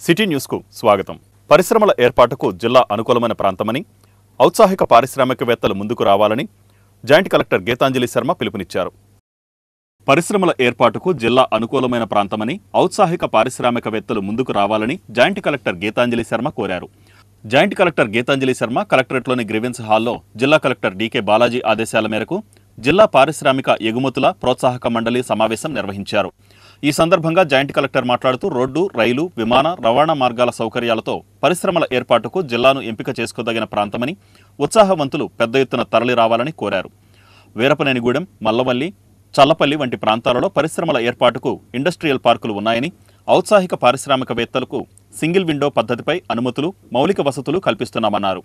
City న్యూస్కు స్వాగతం. పరిశ్రమల ఏర్పాటుకు జిల్లా అనుకూలమైన ప్రాంతమని, ఔత్సాహిక పారిశ్రామికవేత్తలు ముందుకు రావాలని జాయింట్ కలెక్టర్ గీతాంజలి శర్మ పిలుపునిచ్చారు. పరిశ్రమల ఏర్పాటుకు జిల్లా అనుకూలమైన ప్రాంతమని, ఔత్సాహిక పారిశ్రామికవేత్తలు ముందుకు రావాలని జాయింట్ కలెక్టర్ గీతాంజలి శర్మ కోరారు. జాయింట్ కలెక్టర్ గీతాంజలి శర్మ కలెక్టరేట్లోని గ్రీవెన్స్ హాల్లో జిల్లా కలెక్టర్ డీకే బాలాజీ ఆదేశాల మేరకు జిల్లా పారిశ్రామిక ఎగుమతుల ప్రోత్సాహక మండలి సమావేశం నిర్వహించారు. ఈ సందర్భంగా జాయింట్ కలెక్టర్ మాట్లాడుతూ రోడ్డు, రైలు, విమాన రవాణా మార్గాల సౌకర్యాలతో పరిశ్రమల ఏర్పాటుకు జిల్లాను ఎంపిక చేసుకోదగిన ప్రాంతమని, ఉత్సాహవంతులు పెద్ద ఎత్తున తరలి రావాలని కోరారు. వీరపనేనిగూడెం, మల్లవల్లి, చల్లపల్లి వంటి ప్రాంతాలలో పరిశ్రమల ఏర్పాటుకు ఇండస్ట్రియల్ పార్కులు ఉన్నాయని, ఔత్సాహిక పారిశ్రామికవేత్తలకు సింగిల్ విండో పద్ధతిపై అనుమతులు, మౌలిక వసతులు కల్పిస్తున్నామన్నారు.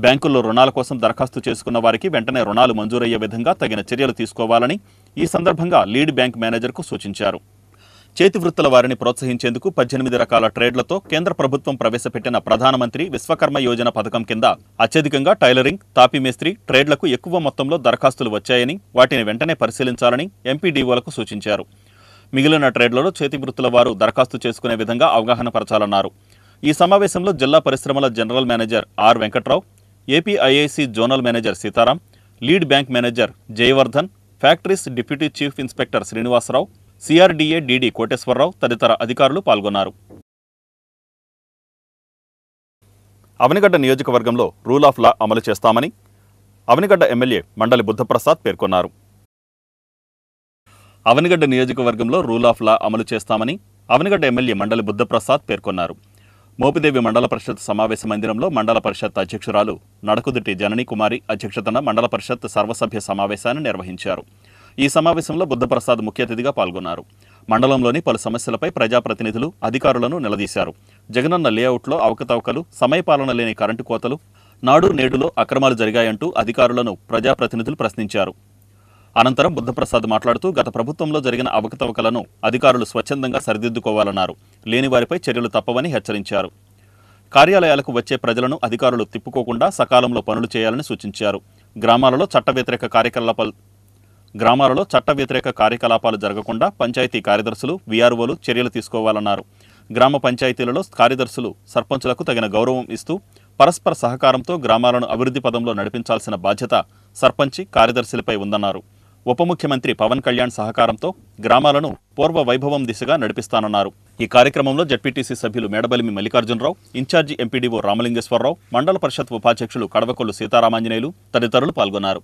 బ్యాంకుల్లో రుణాల కోసం దరఖాస్తు చేసుకున్న వారికి వెంటనే రుణాలు మంజూరయ్యే విధంగా తగిన చర్యలు తీసుకోవాలని ఈ సందర్భంగా లీడ్ బ్యాంక్ మేనేజర్కు సూచించారు. చేతి వృత్తుల వారిని ప్రోత్సహించేందుకు 18 రకాల ట్రేడ్లతో కేంద్ర ప్రభుత్వం ప్రవేశపెట్టిన ప్రధానమంత్రి విశ్వకర్మ యోజన పథకం కింద అత్యధికంగా టైలరింగ్, తాపీ మేస్త్రి ట్రేడ్లకు ఎక్కువ మొత్తంలో దరఖాస్తులు వచ్చాయని, వాటిని వెంటనే పరిశీలించాలని ఎంపీడీఓలకు సూచించారు. మిగిలిన ట్రేడ్లలో చేతి వృత్తుల వారు దరఖాస్తు చేసుకునే విధంగా అవగాహన పరచాలన్నారు. ఈ సమావేశంలో జిల్లా పరిశ్రమల general manager R Venkatrao, APIIC zonal manager Sitaram, lead bank manager Jayavardhan, factories deputy chief inspector Srinivasarao, CRDA DD Koteswararao తదితర అధికారులు పాల్గొన్నారు. అవనిగడ్డ నియోజకవర్గంలో రూల్ ఆఫ్ లా అమలు చేస్తామని అవనిగడ్డ ఎమ్మెల్యే మండలి బుద్ధప్రసాద్ పేర్కొన్నారు. అవనిగడ్డ నియోజకవర్గంలో రూల్ ఆఫ్ లా అమలు చేస్తామని అవనిగడ్డ ఎమ్మెల్యే మండలి బుద్ధప్రసాద్ పేర్కొన్నారు. మోపిదేవి మండల పరిషత్ సమావేశ మందిరంలో మండల పరిషత్ అధ్యక్షురాలు నడకుదుటి జననీ కుమారి అధ్యక్షతన మండల పరిషత్ సర్వసభ్య సమావేశాన్ని నిర్వహించారు. ఈ సమావేశంలో బుద్ధప్రసాద్ ముఖ్య అతిథిగా పాల్గొన్నారు. మండలంలోని పలు సమస్యలపై ప్రజాప్రతినిధులు, అధికారులను నిలదీశారు. జగనన్న లేఅవుట్లో అవకతవకలు, సమయపాలన లేని కరెంటు కోతలు, నాడు నేడులో అక్రమాలు జరిగాయంటూ అధికారులను ప్రజాప్రతినిధులు ప్రశ్నించారు. అనంతరం బుద్ధప్రసాద్ మాట్లాడుతూ గత ప్రభుత్వంలో జరిగిన అవకతవకలను అధికారులు స్వచ్ఛందంగా సరిదిద్దుకోవాలన్నారు. లేని వారిపై చర్యలు తప్పవని హెచ్చరించారు. కార్యాలయాలకు వచ్చే ప్రజలను అధికారులు తిప్పుకోకుండా సకాలంలో పనులు చేయాలని సూచించారు. గ్రామాలలో చట్ట వ్యతిరేక కార్యకలాపాలు జరగకుండా పంచాయతీ కార్యదర్శులు, వీఆర్ఓలు చర్యలు తీసుకోవాలన్నారు. గ్రామ పంచాయతీలలో కార్యదర్శులు, సర్పంచులకు తగిన గౌరవం ఇస్తూ పరస్పర సహకారంతో గ్రామాలను అభివృద్ధి పదంలో నడిపించాల్సిన బాధ్యత సర్పంచి, కార్యదర్శులపై ఉందన్నారు. ఉప ముఖ్యమంత్రి పవన్ కళ్యాణ్ సహకారంతో గ్రామాలను పూర్వ వైభవం దిశగా నడిపిస్తానన్నారు. ఈ కార్యక్రమంలో జడ్పీటీసీ సభ్యులు మేడబలిమి మల్లికార్జునరావు, ఇన్ఛార్జి ఎంపీడీఓ రామలింగేశ్వరరావు, మండల పరిషత్ ఉపాధ్యక్షులు కడవకొల్లు సీతారామాంజనేయులు తదితరులు పాల్గొన్నారు.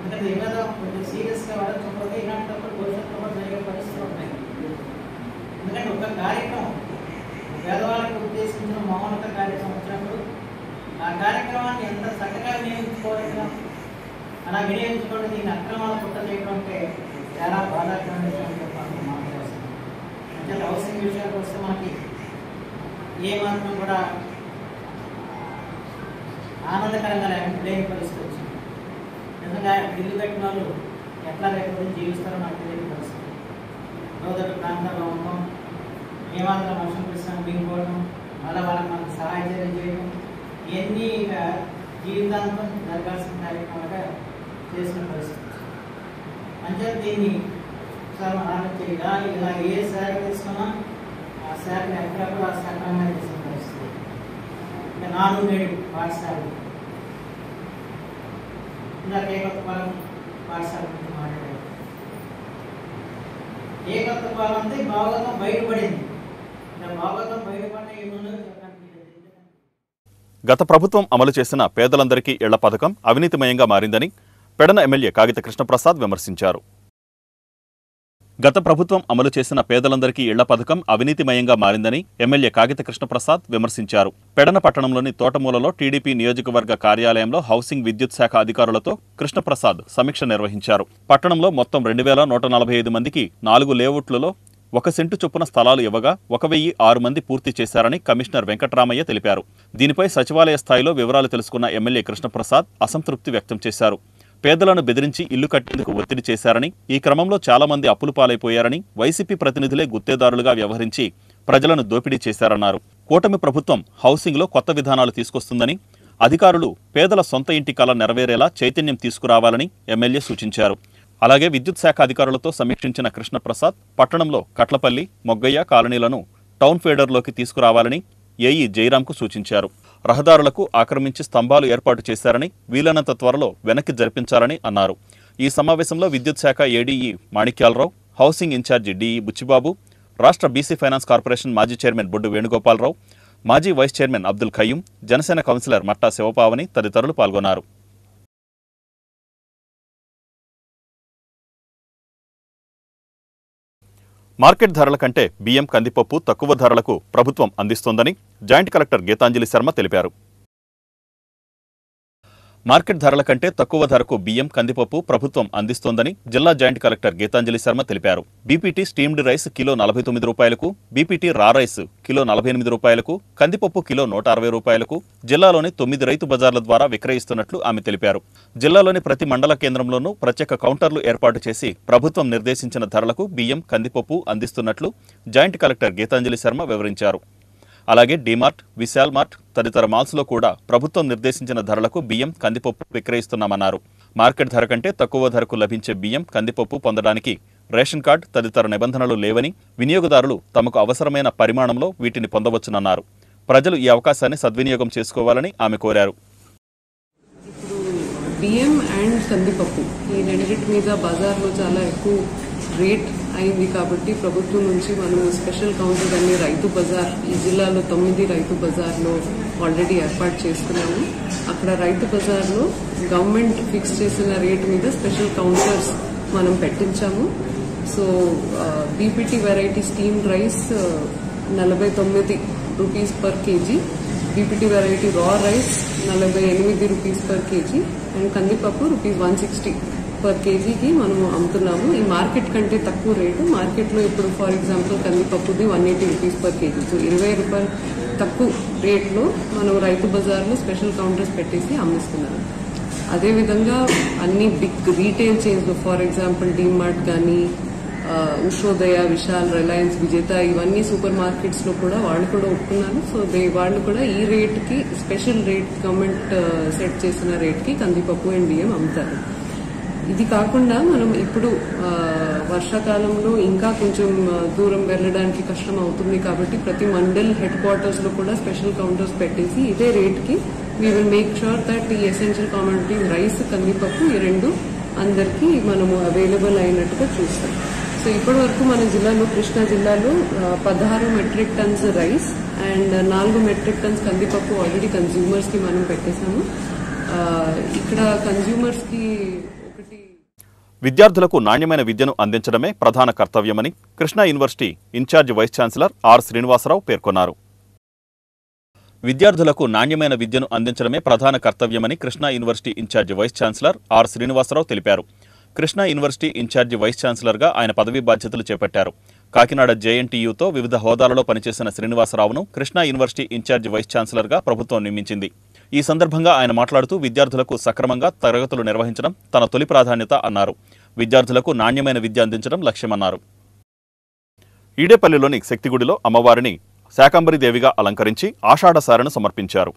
ఎందుకంటే ఏదో కొంచెం సీరియస్గా వాడకపోతే ఇలాంటప్పుడు భవిష్యత్తులో జరిగే పరిస్థితులు ఉన్నాయి. ఎందుకంటే ఒక కార్యక్రమం పేదవాళ్ళకి ఉద్దేశించిన మౌనత కార్యక్రమం వచ్చినప్పుడు ఆ కార్యక్రమాన్ని ఎంత చక్కగా వినియోగించుకోవాలి, అలా వినియోగించుకోవడం దీన్ని అక్రమాలు పుట్ట చేయడం అంటే చాలా బాధాకరమైన విషయం చెప్పాలని మాట్లాడుతున్నాం. అంటే హౌసింగ్ విషయానికి వస్తే మనకి ఏమాత్రం కూడా ఆనందకరంగా లేని పరిస్థితి వచ్చింది. నిజంగా ఇల్లు కట్టిన వాళ్ళు ఎట్లా లేకపోతే జీవిస్తారో నాకు తెలియని పరిస్థితి. లోతట్టు ప్రాంతాల్లో ఉండడం, ఏమాత్రం వర్షం ప్రశ్న మిగిలిపోవడం, మళ్ళీ వాళ్ళకి మనకు సహాయ చర్యలు చేయడం, ఇవన్నీ ఇక జీవితాంతం జరగాల్సిన కార్యక్రమాలుగా చేసిన పరిస్థితి. అంటే దీన్ని సార్ ఆలోచించాలి. ఇలా ఏ శాఖ తీసుకున్నా ఆ శాఖను ఎక్కడెక్కడ సక్రమంగా చేసిన పరిస్థితి. ఇంకా 4 నేడు పాఠశాలలు ఇందాక ఏకత్వాలం పాఠశాల గురించి మాట్లాడారు. ఏకత్వాలం అంటే భాగవతం బయటపడింది. భాగవతం బయటపడిన ఏమో గత ప్రభుత్వం అమలు చేసిన పేదలందరికీ ఇళ్ల పథకం అవినీతిమయంగా మారిందని పెడన ఎమ్మెల్యే కాగిత కృష్ణప్రసాద్ విమర్శించారు. గత ప్రభుత్వం అమలు చేసిన పేదలందరికీ ఇళ్ల పథకం అవినీతిమయంగా మారిందని ఎమ్మెల్యే కాగిత కృష్ణప్రసాద్ విమర్శించారు. పెడన పట్టణంలోని తోటమూలలో టీడీపీ నియోజకవర్గ కార్యాలయంలో హౌసింగ్ విద్యుత్ శాఖ అధికారులతో కృష్ణప్రసాద్ సమీక్ష నిర్వహించారు. పట్టణంలో మొత్తం 2145 మందికి 4 లేఅవుట్లలో 1 సెంటు చొప్పున స్థలాలు ఇవ్వగా 1006 మంది పూర్తి చేశారని కమిషనర్ వెంకటరామయ్య తెలిపారు. దీనిపై సచివాలయ స్థాయిలో వివరాలు తెలుసుకున్న ఎమ్మెల్యే కృష్ణప్రసాద్ అసంతృప్తి వ్యక్తం చేశారు. పేదలను బెదిరించి ఇల్లు కట్టేందుకు ఒత్తిడి చేశారని, ఈ క్రమంలో చాలా మంది అప్పులు పాలైపోయారని, వైసీపీ ప్రతినిధులే గుత్తేదారులుగా వ్యవహరించి ప్రజలను దోపిడీ చేశారన్నారు. కూటమి ప్రభుత్వం హౌసింగ్లో కొత్త విధానాలు తీసుకొస్తుందని, అధికారులు పేదల సొంత ఇంటి కల నెరవేరేలా చైతన్యం తీసుకురావాలని ఎమ్మెల్యే సూచించారు. అలాగే విద్యుత్ శాఖ అధికారులతో సమీక్షించిన కృష్ణప్రసాద్ పట్టణంలో కట్లపల్లి, మొగ్గయ్య కాలనీలను టౌన్ ఫీడర్లోకి తీసుకురావాలని ఏఈ జయరాంకు సూచించారు. రహదారులకు ఆక్రమించి స్తంభాలు ఏర్పాటు చేశారని, వీలైనంత త్వరలో వెనక్కి జరిపించాలని అన్నారు. ఈ సమావేశంలో విద్యుత్ శాఖ ADE Manikyalarao, housing incharge DE Buchchibabu, రాష్ట్ర బీసీ ఫైనాన్స్ కార్పొరేషన్ మాజీ చైర్మన్ బొడ్డు వేణుగోపాలరావు, మాజీ vice chairman Abdul Khayyum, Janasena councillor Matta Sivapavani తదితరులు పాల్గొన్నారు. మార్కెట్ ధరల కంటే బియ్యం, కందిపప్పు తక్కువ ధరలకు ప్రభుత్వం అందిస్తోందని జాయింట్ కలెక్టర్ గీతాంజలి శర్మ తెలిపారు. మార్కెట్ ధరల కంటే తక్కువ ధరకు బియ్యం, కందిపప్పు ప్రభుత్వం అందిస్తోందని జిల్లా జాయింట్ కలెక్టర్ గీతాంజలి శర్మ తెలిపారు. బీపీటీ స్టీమ్డ్ రైస్ కిలో 49 రూపాయలకు, బీపీటీ రా రైస్ కిలో 48 రూపాయలకు, కందిపప్పు కిలో 160 రూపాయలకు జిల్లాలోని 9 రైతు బజార్ల ద్వారా విక్రయిస్తున్నట్లు ఆమె తెలిపారు. జిల్లాలోని ప్రతి మండల కేంద్రంలోనూ ప్రత్యేక కౌంటర్లు ఏర్పాటు చేసి ప్రభుత్వం నిర్దేశించిన ధరలకు బియ్యం, కందిపప్పు అందిస్తున్నట్లు జాయింట్ కలెక్టర్ గీతాంజలి శర్మ వివరించారు. అలాగే డీమార్ట్, విశాల్ మార్ట్ తదితర మాల్స్లో కూడా ప్రభుత్వం నిర్దేశించిన ధరలకు బియ్యం, కందిపప్పు విక్రయిస్తున్నామన్నారు. మార్కెట్ ధర కంటే తక్కువ ధరకు లభించే బియ్యం, కందిపప్పు పొందడానికి రేషన్ కార్డు తదితర నిబంధనలు లేవని, వినియోగదారులు తమకు అవసరమైన పరిమాణంలో వీటిని పొందవచ్చునన్నారు. ప్రజలు ఈ అవకాశాన్ని సద్వినియోగం చేసుకోవాలని ఆమె కోరారు. బియ్యం అండ్ కందిపప్పు ఈ రెండింటి మీద బజార్లో చాలా ఎక్కువ రేట్ అయింది కాబట్టి ప్రభుత్వం నుంచి మనం స్పెషల్ కౌంటర్ అన్ని రైతు బజార్ ఈ జిల్లాలో 9 రైతు బజార్లో ఆల్రెడీ ఏర్పాటు చేసుకున్నాము. అక్కడ రైతు బజార్లో గవర్నమెంట్ ఫిక్స్ చేసిన రేట్ మీద స్పెషల్ కౌంటర్స్ మనం పెట్టించాము. So BPT variety steam rice 49 rupees per kg, BPT variety raw rice 48 rupees per kg and కందిపప్పు రూపీస్ 160 పర్ కేజీకి మనము అమ్ముతున్నాము. ఈ మార్కెట్ కంటే తక్కువ రేటు. మార్కెట్లో ఇప్పుడు ఫర్ ఎగ్జాంపుల్ కందిపప్పుది 180 రూపీస్ పర్ కేజీ. సో 20 రూపాయలు తక్కువ రేట్లో మనం రైతు బజార్లో స్పెషల్ కౌంటర్స్ పెట్టేసి అమ్మిస్తున్నాము. అదేవిధంగా అన్ని big retail chains for example DMart కానీ, ఉషోదయ, విశాల్, రిలయన్స్, విజేత ఇవన్నీ సూపర్ మార్కెట్స్ లో కూడా వాళ్ళు కూడా ఒప్పుకున్నారు. సో వాళ్ళు కూడా ఈ రేట్ కి స్పెషల్ రేట్ గవర్నమెంట్ సెట్ చేసిన రేట్ కి కందిపప్పు అండ్ బియ్యం అమ్ముతారు. ఇది కాకుండా మనం ఇప్పుడు వర్షాకాలంలో ఇంకా కొంచెం దూరం వెళ్ళడానికి కష్టం అవుతుంది కాబట్టి ప్రతి మండల్ హెడ్ క్వార్టర్స్ లో కూడా స్పెషల్ కౌంటర్స్ పెట్టేసి ఇదే రేట్ కి we will make sure that ఈ ఎసెన్షియల్ కమోడిటీస్ రైస్, కందిపప్పు ఈ రెండు అందరికీ మనము అవైలబుల్ అయినట్టుగా చూస్తాం. సో ఇప్పటి వరకు మన జిల్లాలో, కృష్ణా జిల్లాలో 16 metric tons rice and 4 metric tons కందిపప్పు ఆల్రెడీ కన్స్యూమర్స్ కి మనం పెట్టేశాము. ఇక్కడ కన్స్యూమర్స్ కి విద్యార్థులకు నాణ్యమైన విద్యను అందించడమే ప్రధాన కర్తవ్యమని Krishna university incharge vice chancellor R Srinivasarao పేర్కొన్నారు. విద్యార్థులకు నాణ్యమైన విద్యను అందించడమే ప్రధాన కర్తవ్యమని Krishna university incharge vice chancellor R Srinivasarao తెలిపారు. కృష్ణా యూనివర్సిటీ ఇన్ఛార్జి వైస్ ఛాన్సలర్గా ఆయన పదవీ బాధ్యతలు చేపట్టారు. కాకినాడ జేఎన్టీయూతో వివిధ హోదాలలో పనిచేసిన శ్రీనివాసరావును కృష్ణా యూనివర్సిటీ ఇన్ఛార్జి వైస్ ఛాన్సలర్గా ప్రభుత్వం నియమించింది. ఈ సందర్భంగా ఆయన మాట్లాడుతూ విద్యార్థులకు సక్రమంగా తరగతులు నిర్వహించడం తన తొలి ప్రాధాన్యత అన్నారు. విద్యార్థులకు నాణ్యమైన విద్య అందించడం లక్ష్యమన్నారు. ఈడేపల్లిలోని శక్తిగుడిలో అమ్మవారిని శాకంబరీదేవిగా అలంకరించి ఆషాఢసారెను సమర్పించారు.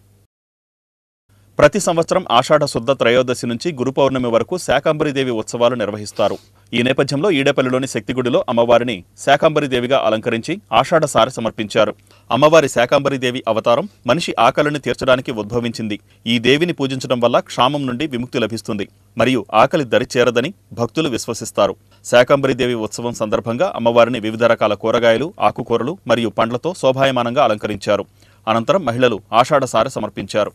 ప్రతి సంవత్సరం ఆషాఢ శుద్ధ త్రయోదశి నుంచి గురు పౌర్ణమి వరకు శాకంబరీదేవి ఉత్సవాలు నిర్వహిస్తారు. ఈ నేపథ్యంలో ఈడేపల్లిలోని శక్తిగుడిలో అమ్మవారిని శాకంబరీదేవిగా అలంకరించి ఆషాఢసారె సమర్పించారు. అమ్మవారి శాకంబరీదేవి అవతారం మనిషి ఆకలిని తీర్చడానికి ఉద్భవించింది. ఈ దేవిని పూజించడం వల్ల క్షామం నుండి విముక్తి లభిస్తుంది మరియు ఆకలి దరిచేరదని భక్తులు విశ్వసిస్తారు. శాకంబరీదేవి ఉత్సవం సందర్భంగా అమ్మవారిని వివిధ రకాల కూరగాయలు, ఆకుకూరలు మరియు పండ్లతో శోభాయమానంగా అలంకరించారు. అనంతరం మహిళలు ఆషాఢసారె సమర్పించారు.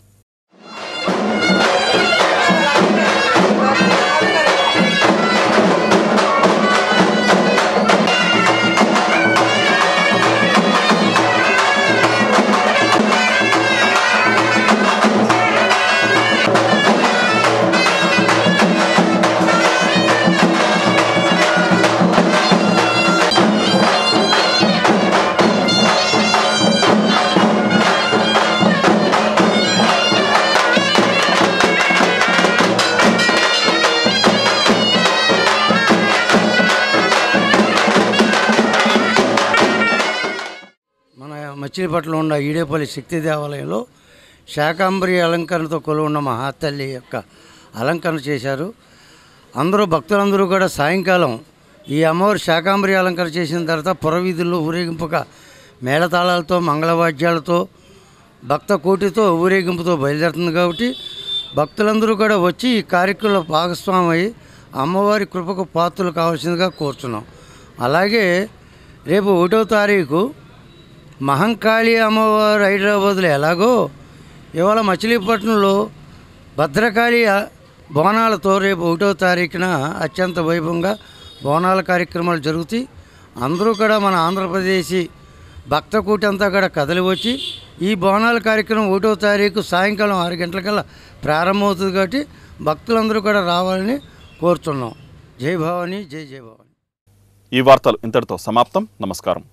మచిలీపట్నంలో ఉన్న ఈడేపల్లి శక్తి దేవాలయంలో శాకాంబరి అలంకరణతో కొలువున్న మహాతల్లి యొక్క అలంకరణ చేశారు. అందరూ భక్తులందరూ కూడా సాయంకాలం ఈ అమ్మవారు శాకాంబరి అలంకరణ చేసిన తర్వాత పురవీధుల్లో ఊరేగింపుగా మేళతాళాలతో మంగళవాద్యాలతో భక్త కోటితో ఊరేగింపుతో బయలుదేరుతుంది. కాబట్టి భక్తులందరూ కూడా వచ్చి ఈ కార్యక్రమంలో భాగస్వామై అమ్మవారి కృపకు పాత్రలు కావాల్సిందిగా కోరుతున్నాం. అలాగే రేపు 1వ తారీఖు మహంకాళి అమ్మవారు హైదరాబాద్లో ఎలాగో ఇవాళ మచిలీపట్నంలో భద్రకాళి బోనాలతో రేపు 1వ తారీఖున అత్యంత వైభవంగా బోనాల కార్యక్రమాలు జరుగుతాయి. అందరూ కూడా మన ఆంధ్రప్రదేశ్ భక్త కూటి అంతా కూడా కదలి వచ్చి ఈ బోనాల కార్యక్రమం 1వ తారీఖు సాయంకాలం 6 గంటలకల్లా ప్రారంభమవుతుంది. కాబట్టి భక్తులందరూ కూడా రావాలని కోరుతున్నాం. జై భవాని, జై జై భవాని. ఈ వార్తలు ఇంతటితో సమాప్తం. నమస్కారం.